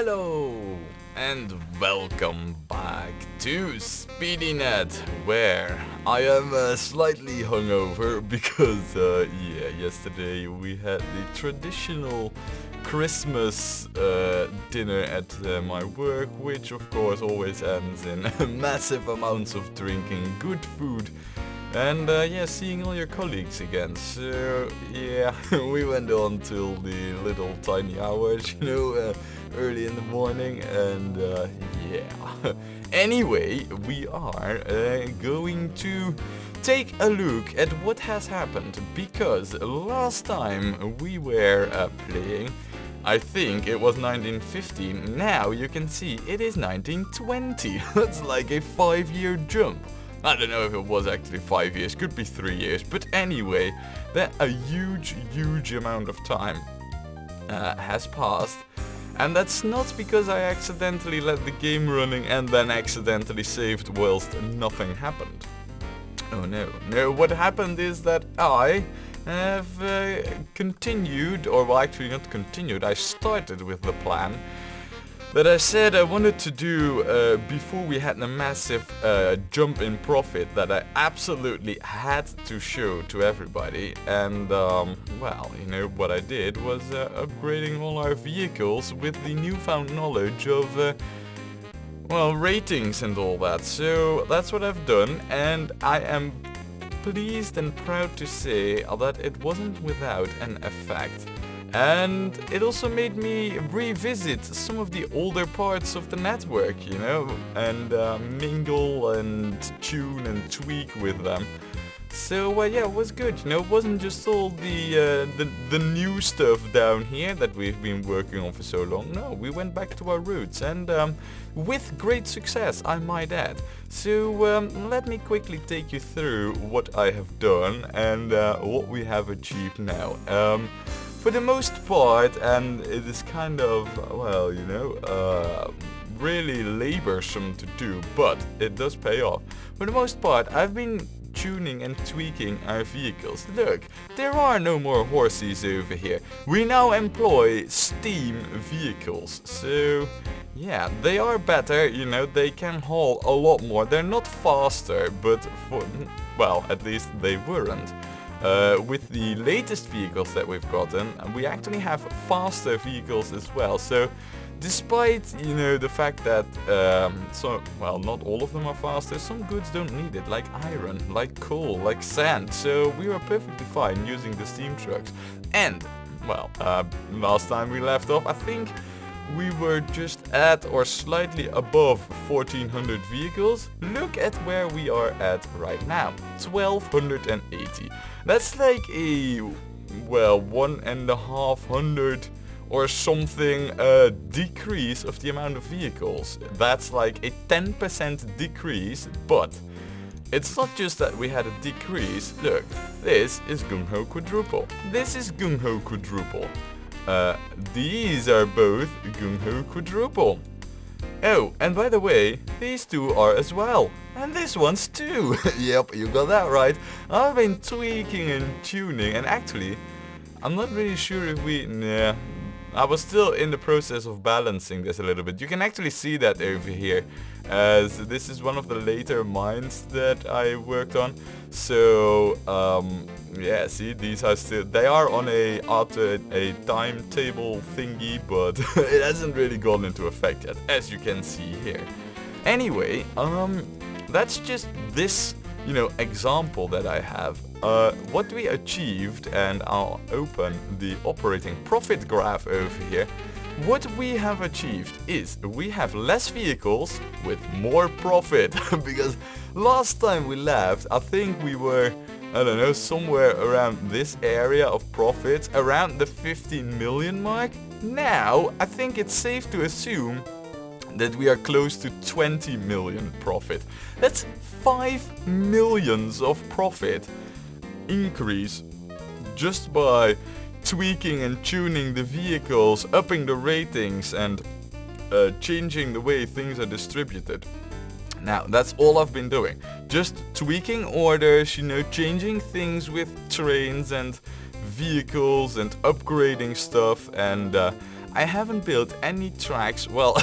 Hello and welcome back to SpeedyNet, where I am slightly hungover because yesterday we had the traditional Christmas dinner at my work, which of course always ends in massive amounts of drinking, good food, and seeing all your colleagues again. So yeah, we went on till the little tiny hours, early in the morning, and yeah. Anyway, we are going to take a look at what has happened, because last time we were playing, I think it was 1950. Now you can see it is 1920. That's like a 5-year jump. I don't know if it was actually 5 years, could be 3 years, but anyway, that a huge amount of time has passed. And that's not because I accidentally let the game running and then accidentally saved whilst nothing happened. Oh no. No, what happened is that I have continued, or well, actually not continued, I started with the plan that I said I wanted to do before we had a massive jump in profit that I absolutely had to show to everybody. And what I did was upgrading all our vehicles with the newfound knowledge of ratings and all that. So that's what I've done, and I am pleased and proud to say that it wasn't without an effect. And it also made me revisit some of the older parts of the network, and mingle and tune and tweak with them. So it was good, it wasn't just all the new stuff down here that we've been working on for so long. No, we went back to our roots, and with great success, I might add. So let me quickly take you through what I have done and what we have achieved now. For the most part, and it is kind of, really laborsome to do, but it does pay off. For the most part, I've been tuning and tweaking our vehicles. Look, there are no more horses over here. We now employ steam vehicles. So yeah, they are better, they can haul a lot more. They're not faster, but at least they weren't. With the latest vehicles that we've gotten, we actually have faster vehicles as well. So despite, the fact that, not all of them are faster, some goods don't need it, like iron, like coal, like sand. So we were perfectly fine using the steam trucks. And, last time we left off, I think we were just at or slightly above 1400 vehicles. Look at where we are at right now, 1280. That's like a, 1,500 or something decrease of the amount of vehicles. That's like a 10% decrease, but it's not just that we had a decrease. Look, this is Gung-Ho Quadruple. This is Gung-Ho Quadruple. These are both Gung-Ho Quadruple. Oh, and by the way, these two are as well. And this one's too. Yep, you got that right. I've been tweaking and tuning, and actually, I'm not really sure if I was still in the process of balancing this a little bit. You can actually see that over here, as this is one of the later mines that I worked on. So, see, these are still, they are on a timetable thingy, but it hasn't really gone into effect yet, as you can see here. Anyway, that's just this, example that I have. What we achieved, and I'll open the operating profit graph over here. What we have achieved is we have less vehicles with more profit. Because last time we left, I think we were, somewhere around this area of profits, around the 15 million mark. Now, I think it's safe to assume that we are close to 20 million profit. That's 5 millions of profit increase just by tweaking and tuning the vehicles, upping the ratings, and changing the way things are distributed. Now, that's all I've been doing. Just tweaking orders, changing things with trains and vehicles and upgrading stuff, and I haven't built any tracks. Well,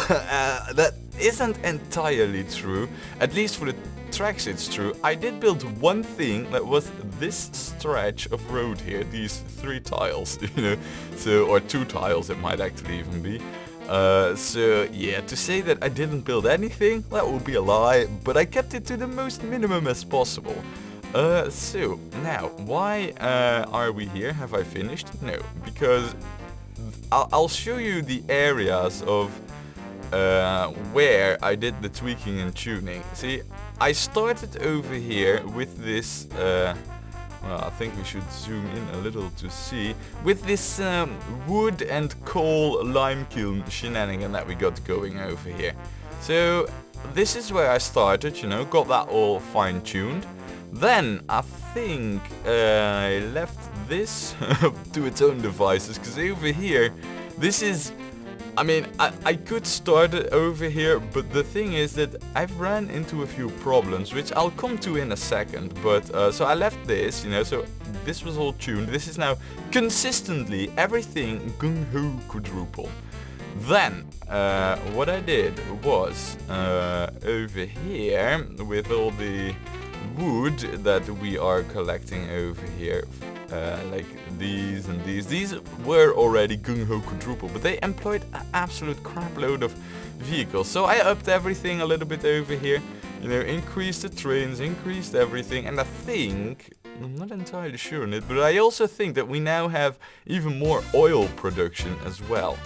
that isn't entirely true. At least for the tracks it's true. I did build one thing, that was this stretch of road here, these 3 tiles, you know, so, or 2 tiles it might actually even be. So yeah, to say that I didn't build anything, that would be a lie, but I kept it to the most minimum as possible. So now, why are we here? Have I finished? No, because I'll show you the areas of where I did the tweaking and tuning. See, I started over here with this, well, I think we should zoom in a little to see, with this wood and coal lime kiln shenanigan that we got going over here. So this is where I started, you know, got that all fine-tuned. Then I think I left this to its own devices, because over here, this is, I mean, I could start it over here, but the thing is that I've ran into a few problems, which I'll come to in a second. But so I left this, you know, so this was all tuned. This is now consistently everything gung-ho quadruple. Then what I did was over here with all the wood that we are collecting over here, like these and these were already gung-ho quadruple, but they employed an absolute crap load of vehicles. So I upped everything a little bit over here, you know, increased the trains, increased everything, and I think, I'm not entirely sure on it, but I also think that we now have even more oil production as well.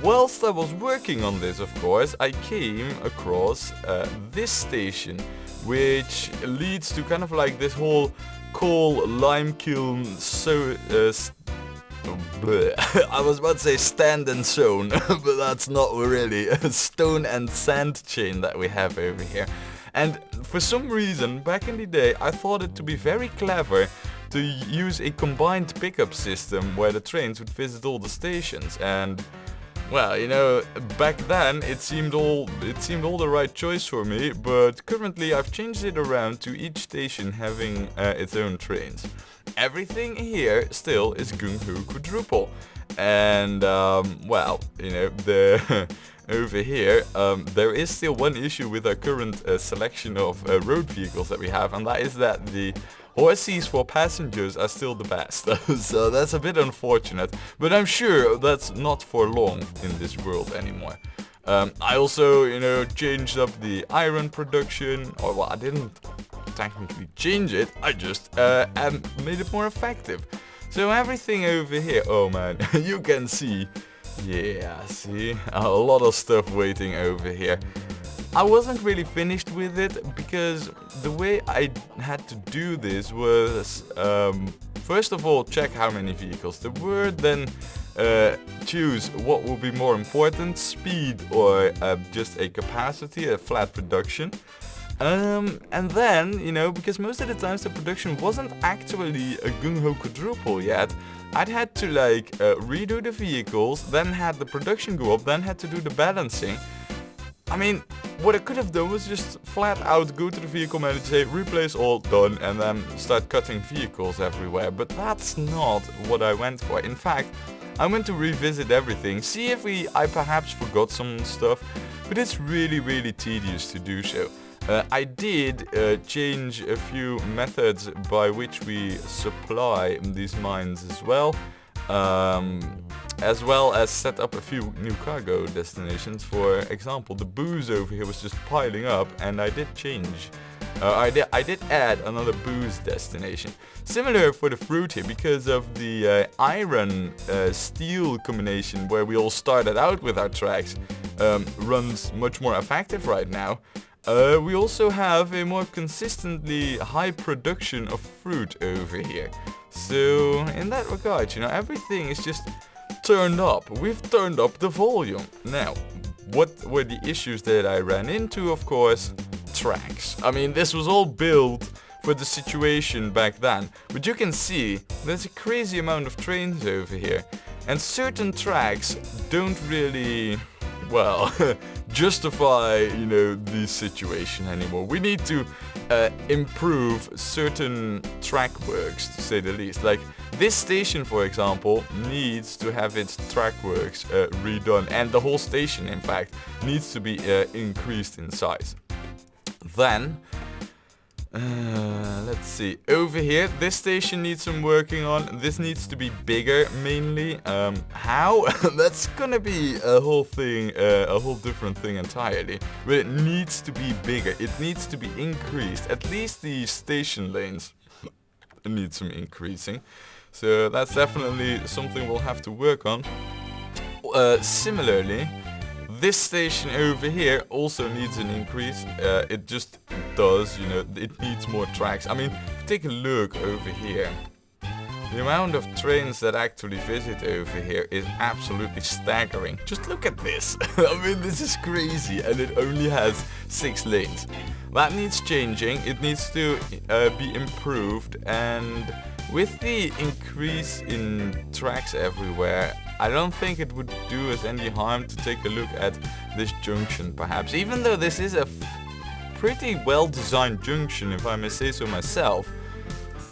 Whilst I was working on this, of course, I came across this station, which leads to kind of like this whole coal lime kiln, so I was about to say stand and sewn, but that's not really a stone and sand chain that we have over here. And for some reason, back in the day, I thought it to be very clever to use a combined pickup system where the trains would visit all the stations. And well, you know, back then it seemed all the right choice for me, but currently I've changed it around to each station having its own trains. Everything here still is gung-ho quadruple, and well, you know, over here there is still one issue with our current selection of road vehicles that we have, and that is that the horses for passengers are still the best. So that's a bit unfortunate, but I'm sure that's not for long in this world anymore. I also, you know, changed up the iron production, or well, I didn't technically change it, I just made it more effective. So everything over here, oh man, you can see, yeah, see, a lot of stuff waiting over here. I wasn't really finished with it, because the way I had to do this was, first of all, check how many vehicles there were, then choose what will be more important, speed or just a capacity, a flat production. And then, you know, because most of the times the production wasn't actually a gung-ho quadruple yet, I'd had to like redo the vehicles, then had the production go up, then had to do the balancing. I mean, what I could have done was just flat out go to the vehicle manager, say replace all, done, and then start cutting vehicles everywhere. But that's not what I went for. In fact, I went to revisit everything, see if I perhaps forgot some stuff, but it's really tedious to do so. I did change a few methods by which we supply these mines as well as set up a few new cargo destinations. For example, the booze over here was just piling up, and I did change. I did add another booze destination. Similar for the fruit here, because of the iron steel combination where we all started out with our tracks runs much more effective right now. We also have a more consistently high production of fruit over here. So in that regard, you know, everything is just turned up. We've turned up the volume. Now, what were the issues that I ran into? Of course, tracks. I mean, this was all built for the situation back then. But you can see there's a crazy amount of trains over here. And certain tracks don't really, well, justify, you know, the situation anymore. We need to improve certain track works, to say the least. Like this station, for example, needs to have its track works redone, and the whole station, in fact, needs to be increased in size. Then, let's see, over here, this station needs some working on. This needs to be bigger, mainly. How? That's gonna be a whole thing, a whole different thing entirely. But it needs to be bigger. It needs to be increased. At least the station lanes need some increasing. So that's definitely something we'll have to work on. Similarly, this station over here also needs an increase. It just does, you know, it needs more tracks. I mean, take a look over here. The amount of trains that actually visit over here is absolutely staggering. Just look at this. I mean, this is crazy, and it only has 6 lanes. That needs changing. It needs to be improved, and with the increase in tracks everywhere, I don't think it would do us any harm to take a look at this junction, perhaps. Even though this is a pretty well-designed junction, if I may say so myself,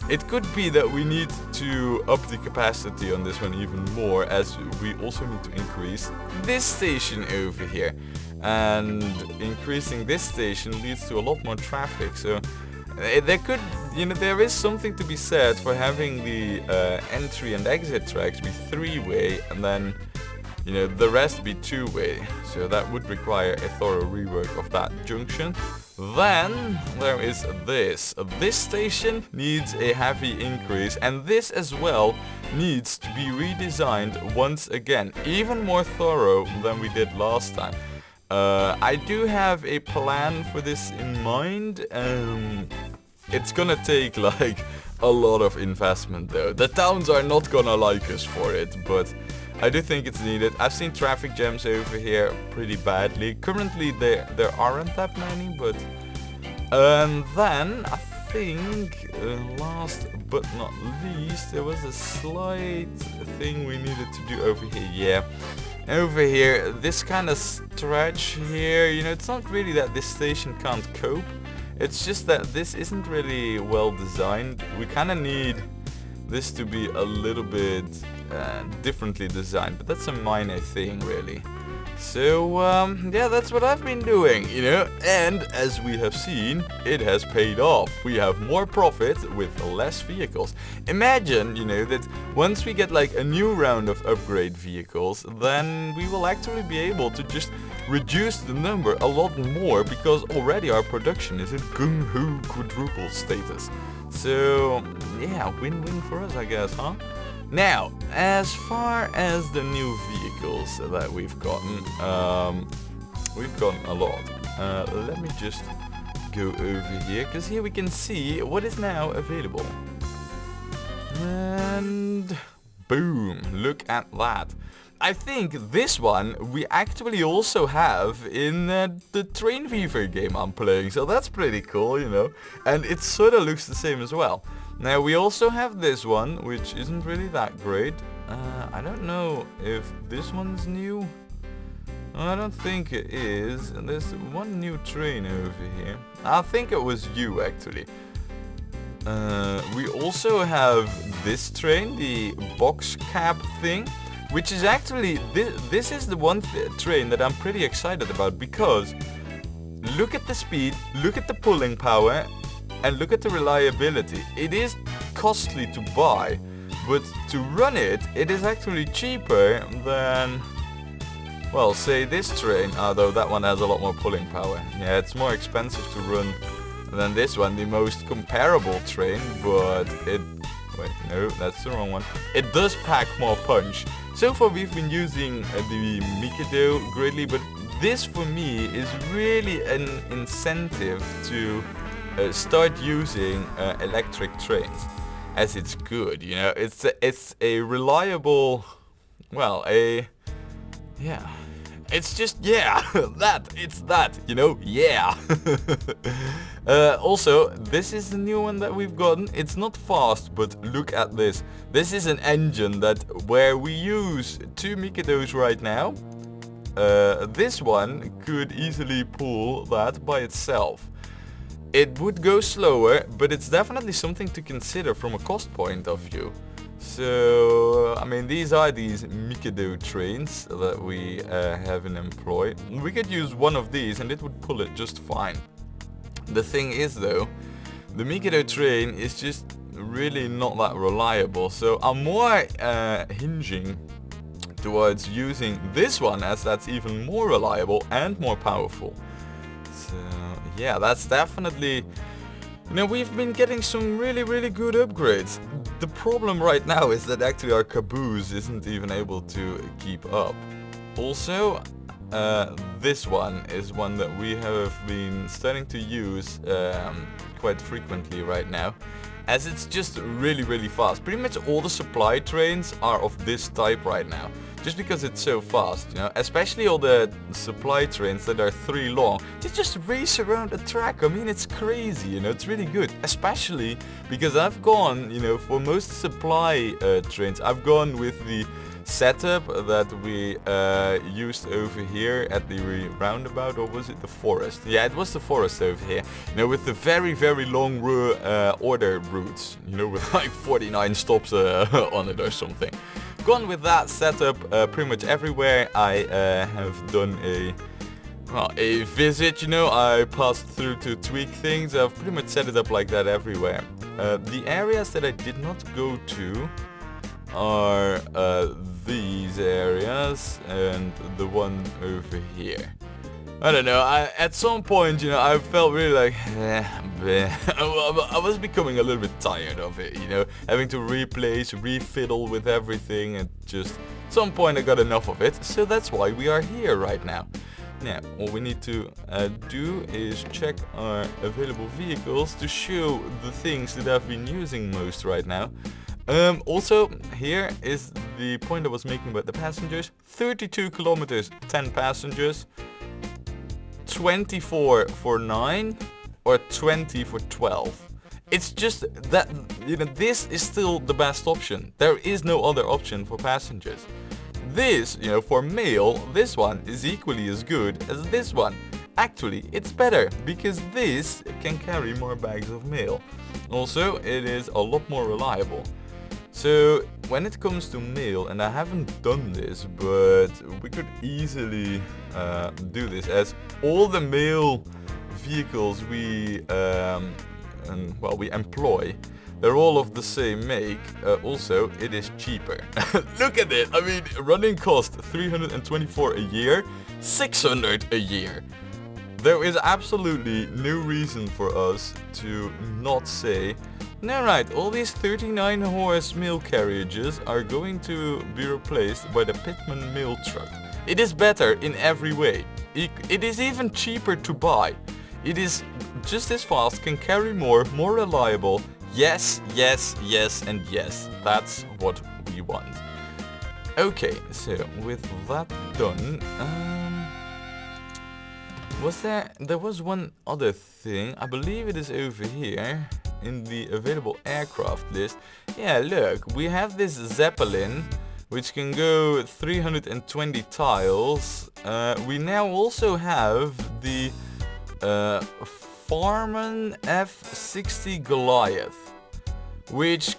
it could be that we need to up the capacity on this one even more, as we also need to increase this station over here. And increasing this station leads to a lot more traffic, so there could, you know, there is something to be said for having the entry and exit tracks be 3-way, and then, you know, the rest be 2-way. So that would require a thorough rework of that junction. Then there is this. This station needs a heavy increase, and this as well needs to be redesigned once again, even more thorough than we did last time. I do have a plan for this in mind. It's gonna take like a lot of investment though. The towns are not gonna like us for it, but I do think it's needed. I've seen traffic jams over here pretty badly. Currently there aren't that many, but then I think last but not least, there was a slight thing we needed to do over here. Yeah. Over here, this kind of stretch here, you know, it's not really that this station can't cope. It's just that this isn't really well designed. We kind of need this to be a little bit differently designed, but that's a minor thing really. So yeah, that's what I've been doing, you know, and as we have seen, it has paid off. We have more profit with less vehicles. Imagine, you know, that once we get like a new round of upgrade vehicles, then we will actually be able to just reduce the number a lot more, because already our production is in gung-ho quadruple status. So yeah, win-win for us, I guess, huh? Now, as far as the new vehicles that we've gotten a lot. Let me just go over here, because here we can see what is now available. And boom, look at that. I think this one we actually also have in the Train Weaver game I'm playing, so that's pretty cool, you know. And it sort of looks the same as well. Now we also have this one, which isn't really that great. I don't know if this one's new. I don't think it is. And there's one new train over here. I think it was you actually. We also have this train, the box cab thing, which is actually, this is the one train that I'm pretty excited about, because look at the speed, look at the pulling power, and look at the reliability. It is costly to buy, but to run it, it is actually cheaper than, well, say this train, although that one has a lot more pulling power. Yeah, it's more expensive to run than this one, the most comparable train, but it, wait, no, that's the wrong one. It does pack more punch. So far we've been using the Mikado greatly, but this for me is really an incentive to start using electric trains, as it's good, you know. It's a reliable, well, yeah, it's just, yeah, it's that, you know, yeah. Also, this is the new one that we've gotten. It's not fast, but look at this. This is an engine that, where we use 2 Mikados right now, this one could easily pull that by itself. It would go slower, but it's definitely something to consider from a cost point of view. So, I mean, these are these Mikado trains that we have in employ. We could use one of these and it would pull it just fine. The thing is though, the Mikado train is just really not that reliable. So I'm more hinging towards using this one, as that's even more reliable and more powerful. So yeah, that's definitely, you know, we've been getting some really good upgrades. The problem right now is that actually our caboose isn't even able to keep up. Also, this one is one that we have been starting to use quite frequently right now, as it's just really fast. Pretty much all the supply trains are of this type right now, just because it's so fast, you know, especially all the supply trains that are 3 long. They just race around the track. I mean, it's crazy, you know, it's really good, especially because I've gone, you know, for most supply trains, I've gone with the setup that we used over here at the roundabout, or was it the forest? Yeah, it was the forest over here, you know, with the very long order routes, you know, with like 49 stops on it or something. Gone with that setup pretty much everywhere I have done a visit, you know. I passed through to tweak things. I've pretty much set it up like that everywhere. The areas that I did not go to are these areas and the one over here. I don't know, at some point, you know, I felt really like, I was becoming a little bit tired of it, you know, having to refiddle with everything, and just, at some point I got enough of it, so that's why we are here right now. Now, all we need to do is check our available vehicles to show the things that I've been using most right now. Also, here is the point I was making about the passengers. 32 kilometers, 10 passengers. 24 for 9 or 20 for 12. It's just that, you know, this is still the best option. There is no other option for passengers. This, you know, for mail, this one is equally as good as this one. Actually, it's better because this can carry more bags of mail. Also, it is a lot more reliable. So when it comes to mail, and I haven't done this, but we could easily do this, as all the mail vehicles we we employ, they're all of the same make. Also, it is cheaper. Look at it. I mean, running cost 324 a year, 600 a year. There is absolutely no reason for us to not say, no, right, all these 39 horse mail carriages are going to be replaced by the Pitman mail truck. It is better in every way. It is even cheaper to buy. It is just as fast, can carry more reliable. Yes, yes, yes, and yes. That's what we want. Okay, so with that done, there was one other thing. I believe it is over here in the available aircraft list. Yeah, look, we have this Zeppelin, which can go 320 tiles. We now also have the Farman F-60 Goliath, which,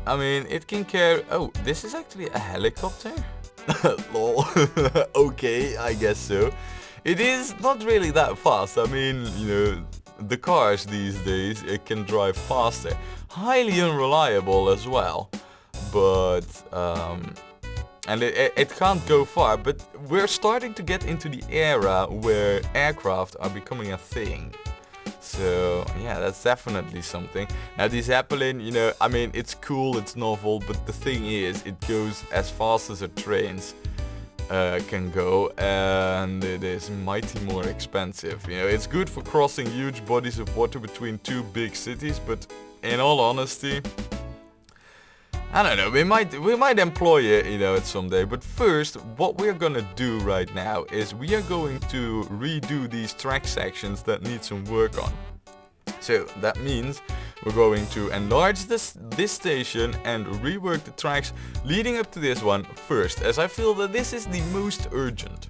I mean, it can carry... Oh, this is actually a helicopter? Lol. Okay, I guess so. It is not really that fast. I mean, you know, the cars these days, it can drive faster. Highly unreliable as well. But, and it can't go far. But we're starting to get into the era where aircraft are becoming a thing. So, yeah, that's definitely something. Now, the Zeppelin, you know, I mean, it's cool, it's novel, but the thing is, it goes as fast as the trains can go, and it is mighty more expensive. You know, it's good for crossing huge bodies of water between two big cities, but in all honesty, I don't know, we might employ it, you know, someday. But first, what we're gonna do right now is we are going to redo these track sections that need some work on. So that means We're going to enlarge this station and rework the tracks leading up to this one first, as I feel that this is the most urgent.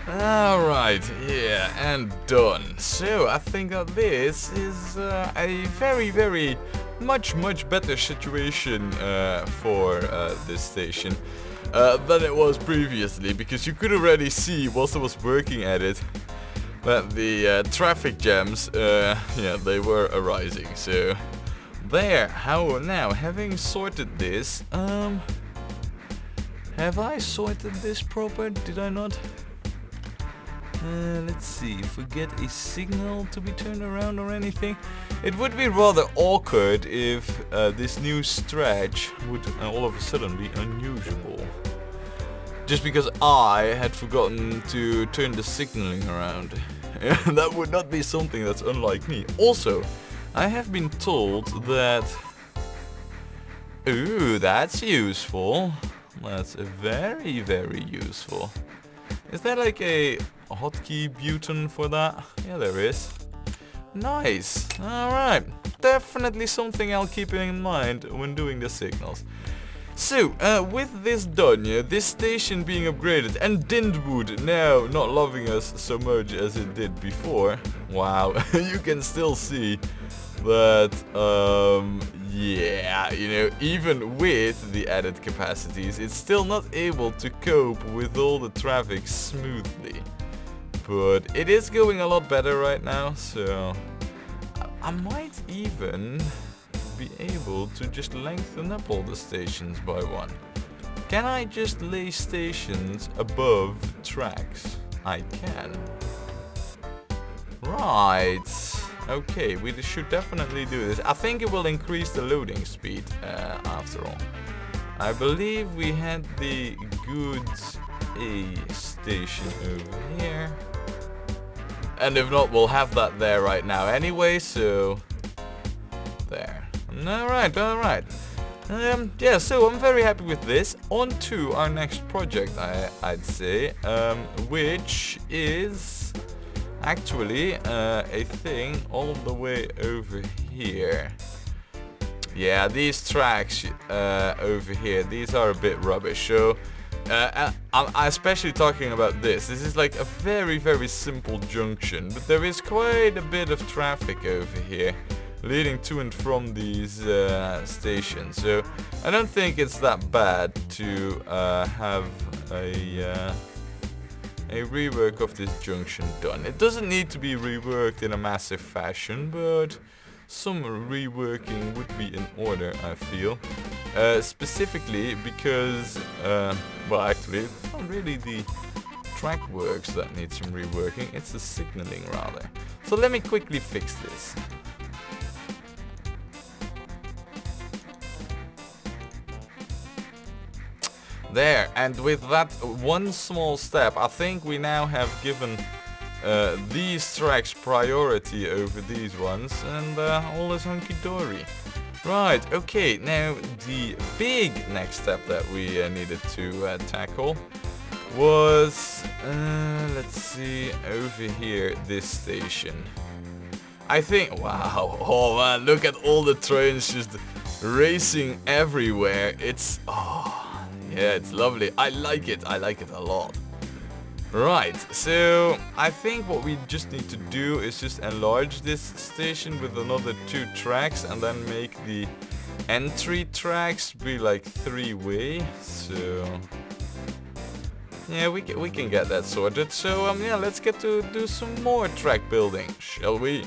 Alright, yeah, and done. So I think that this is a very much better situation for this station than it was previously, because you could already see whilst I was working at it that the traffic jams, yeah, they were arising. So there, how now, having sorted this, have I sorted this proper? Did I not? Let's see, if we get a signal to be turned around or anything. It would be rather awkward if this new stretch would all of a sudden be unusable. Just because I had forgotten to turn the signaling around. That would not be something that's unlike me. Also, I have been told that... Ooh, that's useful. That's very useful. Is there like a hotkey button for that? Yeah, there is. Nice. Alright. Definitely something I'll keep in mind when doing the signals. So, with this done, yeah, this station being upgraded, and Dindwood now not loving us so much as it did before, wow, you can still see that, yeah, you know, even with the added capacities, it's still not able to cope with all the traffic smoothly. But it is going a lot better right now, so I might even be able to just lengthen up all the stations by one. Can I just lay stations above tracks? I can. Right. Okay, we should definitely do this. I think it will increase the loading speed after all. I believe we had the goods A station over here. And if not, we'll have that there right now anyway, so there. Alright, alright. Yeah, so I'm very happy with this. On to our next project, I'd say, which is actually a thing all the way over here. Yeah, these tracks over here, these are a bit rubbish. So I'm especially talking about this. This is like a very, very simple junction, but there is quite a bit of traffic over here leading to and from these stations. So I don't think it's that bad to have a rework of this junction done. It doesn't need to be reworked in a massive fashion, but some reworking would be in order, I feel. Specifically because, well, actually, it's not really the track works that need some reworking, it's the signaling rather. So let me quickly fix this. There, and with that one small step, I think we now have given these tracks priority over these ones, and all is hunky-dory. Right, okay, now the big next step that we needed to tackle was, let's see, over here, this station. I think, wow, oh man, look at all the trains just racing everywhere. It's, oh, yeah, it's lovely. I like it a lot. Right, so I think what we just need to do is just enlarge this station with another 2 tracks and then make the entry tracks be like 3-way. So yeah, we can get that sorted. So yeah, let's get to do some more track building, shall we?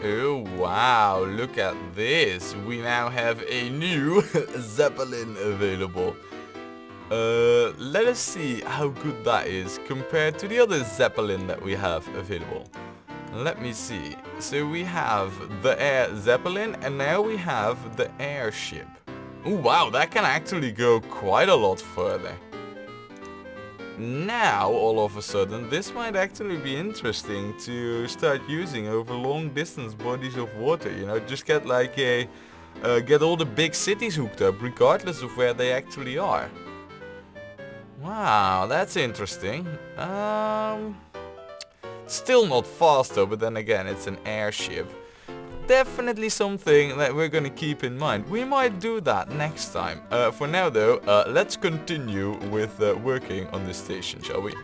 Oh wow, look at this. We now have a new Zeppelin available. Let us see how good that is compared to the other Zeppelin that we have available. Let me see. So we have the Air Zeppelin and now we have the airship. Oh wow, that can actually go quite a lot further. Now, all of a sudden, this might actually be interesting to start using over long distance bodies of water, you know, just get like get all the big cities hooked up, regardless of where they actually are. Wow, that's interesting. Still not fast though, but then again, it's an airship. Definitely something that we're gonna keep in mind. We might do that next time. For now though, let's continue with working on this station, shall we?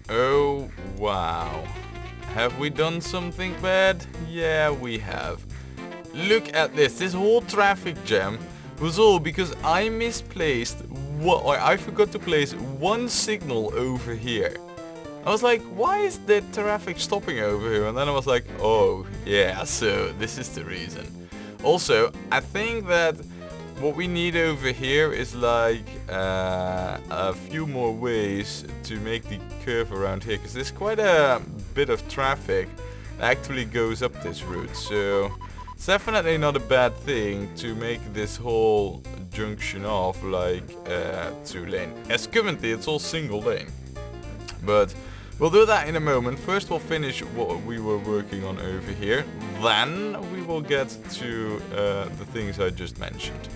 Oh, wow. Have we done something bad? Yeah, we have. Look at this. This whole traffic jam was all because I misplaced or I forgot to place one signal over here. I was like, why is the traffic stopping over here? And then I was like, oh, yeah, so this is the reason. Also, I think that what we need over here is like a few more ways to make the curve around here, because there's quite a bit of traffic that actually goes up this route. So it's definitely not a bad thing to make this whole junction off like 2 lane. As currently it's all single lane. But we'll do that in a moment. First we'll finish what we were working on over here. Then we will get to the things I just mentioned.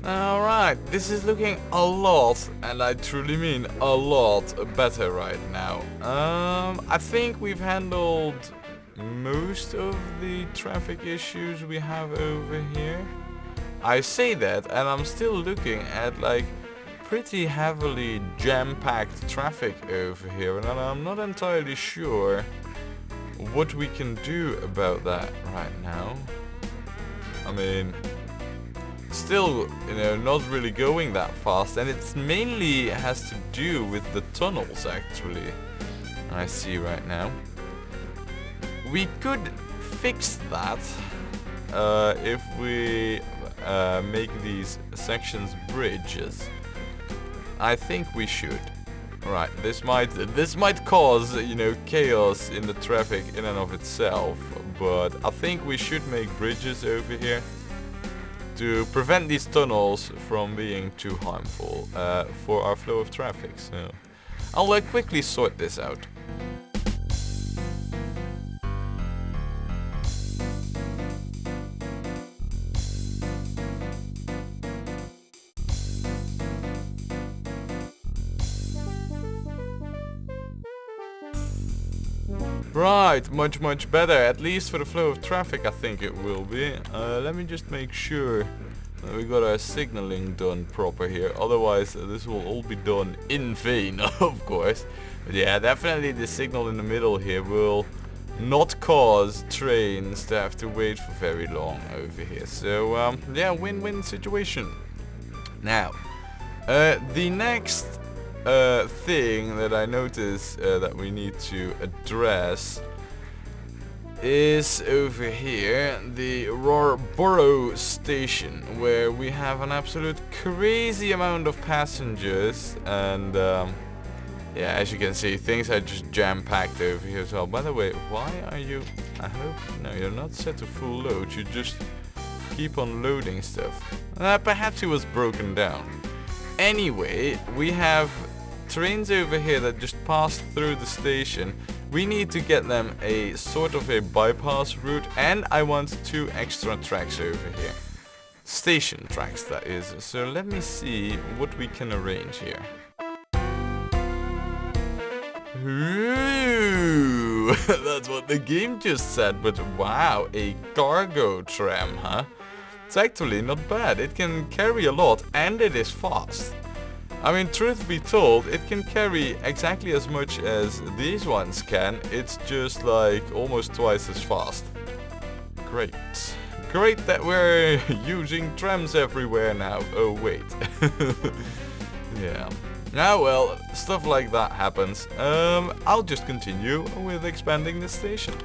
Alright, this is looking a lot, and I truly mean a lot better right now. I think we've handled most of the traffic issues we have over here. I say that, and I'm still looking at like pretty heavily jam-packed traffic over here, and I'm not entirely sure what we can do about that right now. I mean, still, you know, not really going that fast, and it's mainly has to do with the tunnels actually. I see right now. We could fix that if we make these sections bridges. I think we should. Right, this might cause, you know, chaos in the traffic in and of itself, but I think we should make bridges over here to prevent these tunnels from being too harmful for our flow of traffic. So I'll quickly sort this out. Right, much better, at least for the flow of traffic I think it will be. Let me just make sure that we got our signaling done proper here, otherwise this will all be done in vain, of course. But yeah, definitely the signal in the middle here will not cause trains to have to wait for very long over here. So yeah, win-win situation. Now, the next thing that I notice that we need to address is over here, the Borough station, where we have an absolute crazy amount of passengers, and yeah, as you can see, things are just jam-packed over here as well. By the way, why are you... I hope... No, you're not set to full load. You just keep on loading stuff. Perhaps it was broken down. Anyway, we have trains over here that just pass through the station. We need to get them a sort of a bypass route, and I want 2 extra tracks over here. Station tracks, that is. So let me see what we can arrange here. Ooh, that's what the game just said, but wow, a cargo tram, huh? It's actually not bad. It can carry a lot and it is fast. I mean, truth be told, it can carry exactly as much as these ones can. It's just like almost twice as fast. Great. Great that we're using trams everywhere now. Oh wait. Yeah. Now, well, stuff like that happens. I'll just continue with expanding the station.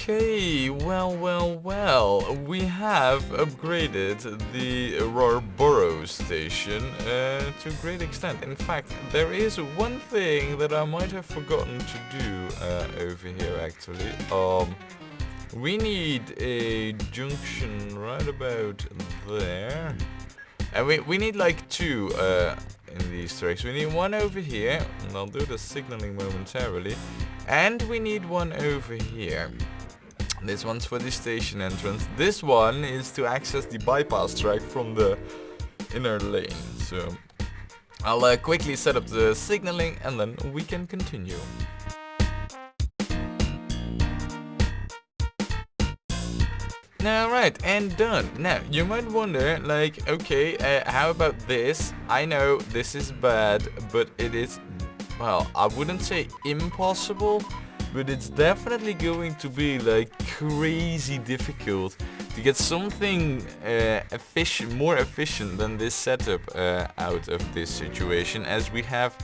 Okay, well, we have upgraded the Rarborough station to a great extent. In fact, there is one thing that I might have forgotten to do over here actually. We need a junction right about there. And we need like two in these tracks. We need one over here, and I'll do the signaling momentarily. And we need one over here. This one's for the station entrance. This one is to access the bypass track from the inner lane. So I'll quickly set up the signaling and then we can continue. Alright, and done. Now, you might wonder, like, okay, how about this? I know this is bad, but it is, well, I wouldn't say impossible, but it's definitely going to be, like, crazy difficult to get something more efficient than this setup out of this situation, as we have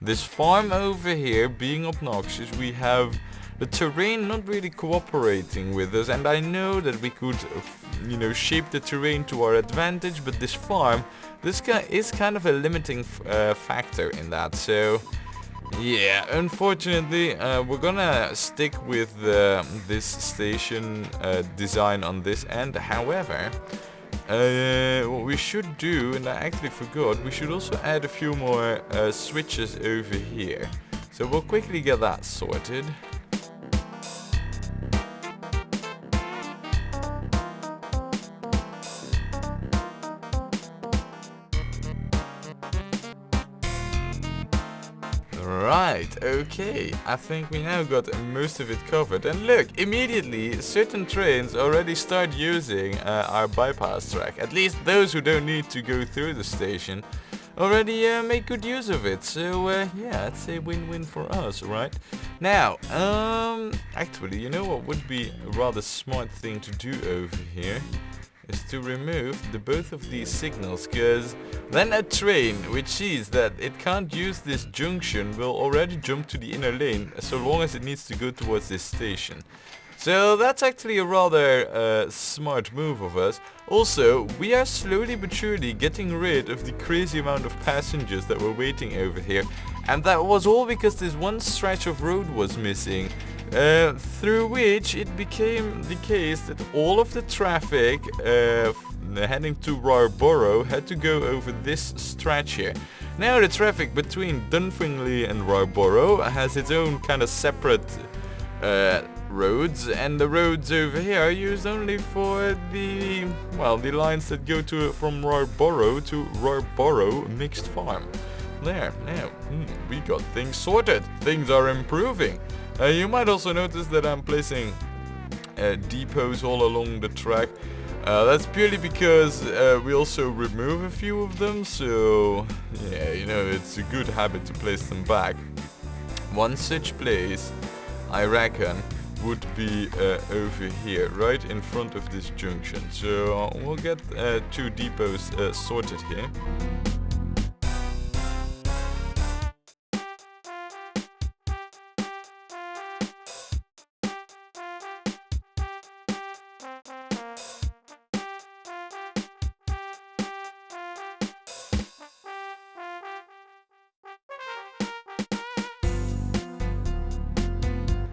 this farm over here being obnoxious. We have the terrain not really cooperating with us, and I know that we could, shape the terrain to our advantage, but this farm, this guy is kind of a limiting factor in that. So, yeah, unfortunately, we're gonna stick with this station design on this end. However, what we should do, and I actually forgot, we should also add a few more switches over here. So we'll quickly get that sorted. Right, okay, I think we now got most of it covered. And look, immediately certain trains already start using our bypass track. At least those who don't need to go through the station already make good use of it. So yeah, it's a win-win for us, right? Now, actually, you know what would be a rather smart thing to do over here? Is to remove both of these signals, because then a train which sees that it can't use this junction will already jump to the inner lane so long as it needs to go towards this station. So that's actually a rather smart move of us. Also, we are slowly but surely getting rid of the crazy amount of passengers that were waiting over here, and that was all because this one stretch of road was missing. Through which it became the case that all of the traffic heading to Rarborough had to go over this stretch here. Now the traffic between Dunfermline and Rarborough has its own kind of separate roads, and the roads over here are used only for the lines that go from Rarborough to Rarborough Mixed Farm. There, now, we got things sorted. Things are improving. You might also notice that I'm placing depots all along the track. That's purely because we also remove a few of them, so yeah, it's a good habit to place them back. One such place, I reckon, would be over here, right in front of this junction. So we'll get 2 depots sorted here.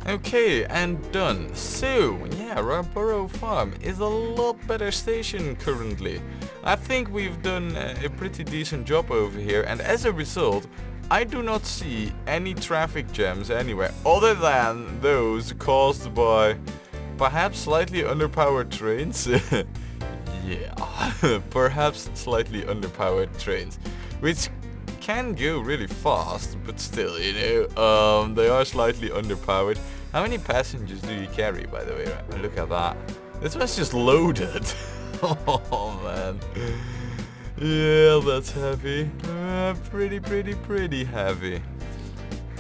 Okay, and done. So, yeah, Rarborough Farm is a lot better station currently. I think we've done a pretty decent job over here, and as a result, I do not see any traffic jams anywhere other than those caused by perhaps slightly underpowered trains. Yeah, perhaps slightly underpowered trains, which can go really fast, but still, they are slightly underpowered. How many passengers do you carry, by the way? Right? Look at that. This one's just loaded. Oh man. Yeah, that's heavy. Pretty heavy.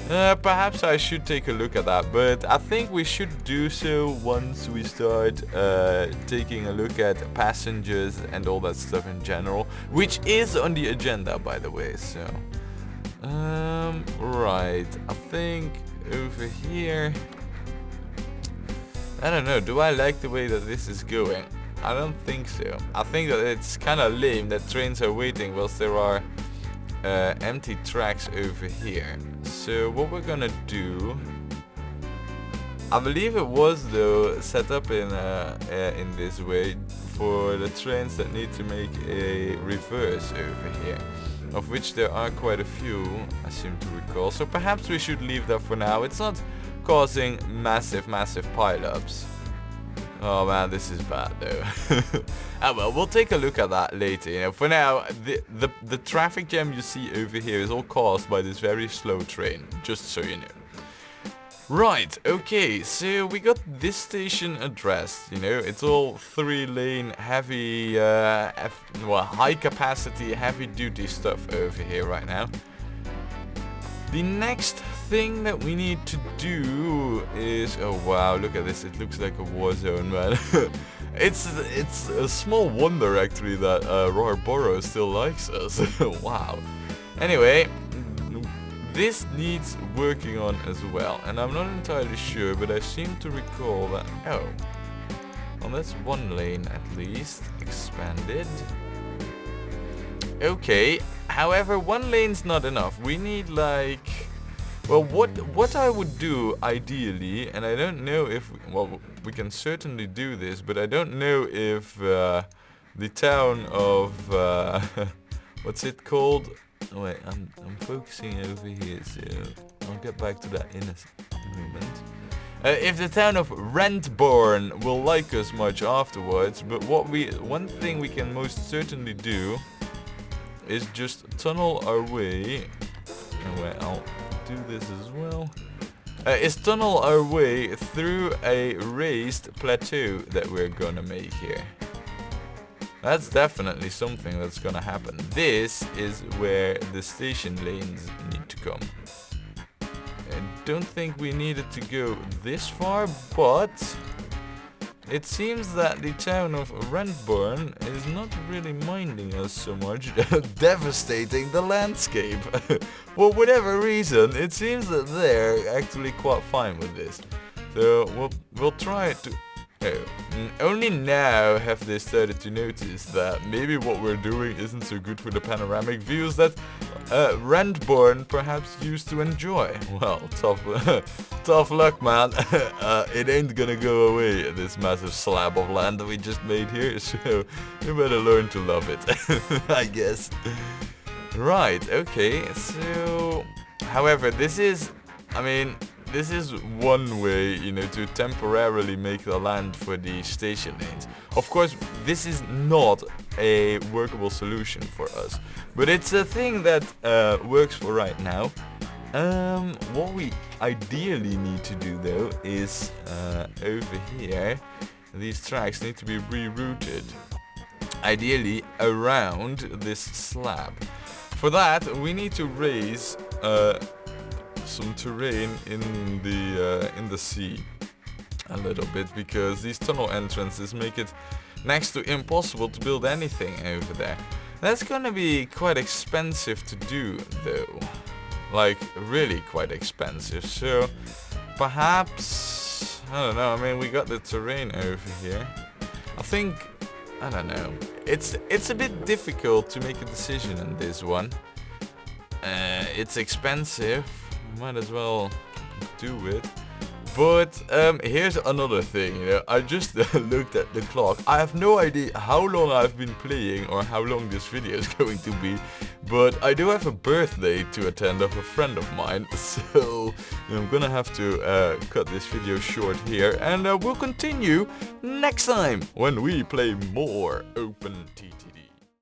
Perhaps I should take a look at that, but I think we should do so once we start taking a look at passengers and all that stuff in general, which is on the agenda, by the way. So, right, I think over here. I don't know, do I like the way that this is going? I don't think so. I think that it's kind of lame that trains are waiting whilst there are empty tracks over here. So what we're gonna do, I believe it was though set up in this way for the trains that need to make a reverse over here, of which there are quite a few, I seem to recall. So perhaps we should leave that for now. It's not causing massive pile-ups. Oh man, this is bad though. Ah well, we'll take a look at that later. You know, for now, the traffic jam you see over here is all caused by this very slow train, just so you know. Right, okay, so we got this station addressed, you know, it's all 3-lane heavy, high capacity, heavy duty stuff over here right now. The next thing that we need to do is, oh wow, look at this, it looks like a war zone, man. It's a small wonder actually that Roar still likes us. Wow. Anyway, this needs working on as well, and I'm not entirely sure, but I seem to recall that, oh, well that's 1 lane at least, expanded. Okay, however, 1 lane's not enough. We need like, well, what I would do ideally, and I don't know if, well, we can certainly do this, but I don't know if the town of, what's it called? Oh, wait, I'm focusing over here, so I'll get back to that in a moment. If the town of Rentborn will like us much afterwards, but one thing we can most certainly do is just tunnel our way. Oh wait, I'll do this as well. Is tunnel our way through a raised plateau that we're gonna make here. That's definitely something that's gonna happen. This is where the station lanes need to come. I don't think we needed to go this far, but it seems that the town of Rentborn is not really minding us so much, devastating the landscape. For whatever reason, it seems that they're actually quite fine with this. So we'll try to... Oh, only now have they started to notice that maybe what we're doing isn't so good for the panoramic views that Rentborn perhaps used to enjoy. Well, tough luck, man. It ain't gonna go away, this massive slab of land that we just made here, so you better learn to love it, I guess. Right, okay, so... However, this is... I mean... This is one way, you know, to temporarily make the land for the station lanes. Of course, this is not a workable solution for us, but it's a thing that works for right now. What we ideally need to do though is over here, these tracks need to be rerouted, ideally around this slab. For that, we need to raise some terrain in the sea a little bit, because these tunnel entrances make it next to impossible to build anything over there. That's gonna be quite expensive to do though, like really quite expensive. So perhaps, I don't know, I mean we got the terrain over here. I think, I don't know, it's a bit difficult to make a decision on this one. It's expensive. Might as well do it. But here's another thing, you know, I just looked at the clock. I have no idea how long I've been playing or how long this video is going to be, but I do have a birthday to attend of a friend of mine, so I'm gonna have to cut this video short here, and we'll continue next time when we play more OpenTTD.